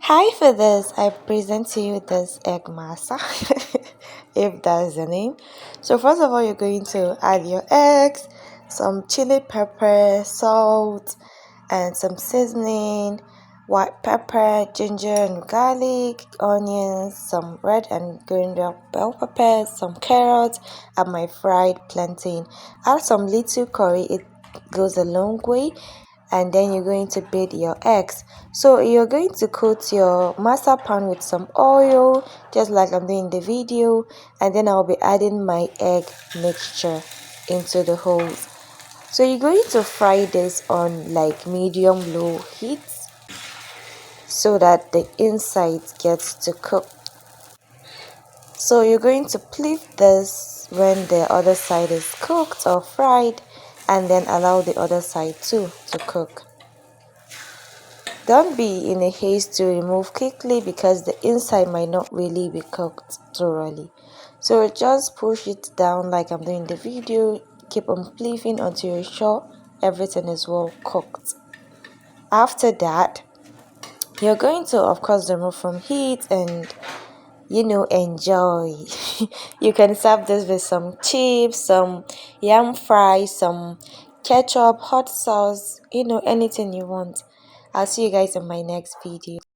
Hi, for this, I present to you this egg masa, if that's the name. So, first of all, you're going to add your eggs, some chili pepper, salt, and some seasoning, white pepper, ginger and garlic, onions, some red and green bell peppers, some carrots, and my fried plantain. Add some little curry, it goes a long way, and then you're going to beat your eggs. So you're going to coat your master pan with some oil, just like I'm doing in the video, and then I'll be adding my egg mixture into the holes. So you're going to fry this on like medium low heat so that the inside gets to cook. So you're going to flip this when the other side is cooked or fried, and then allow the other side too to cook. Don't be in a haste to remove quickly because the inside might not really be cooked thoroughly. So just push it down like I'm doing in the video. Keep on flipping until you're sure everything is well cooked. After that, you're going to of course remove from heat and enjoy. You can serve this with some chips, some yam fries, some ketchup, hot sauce, anything you want. I'll see you guys in my next video.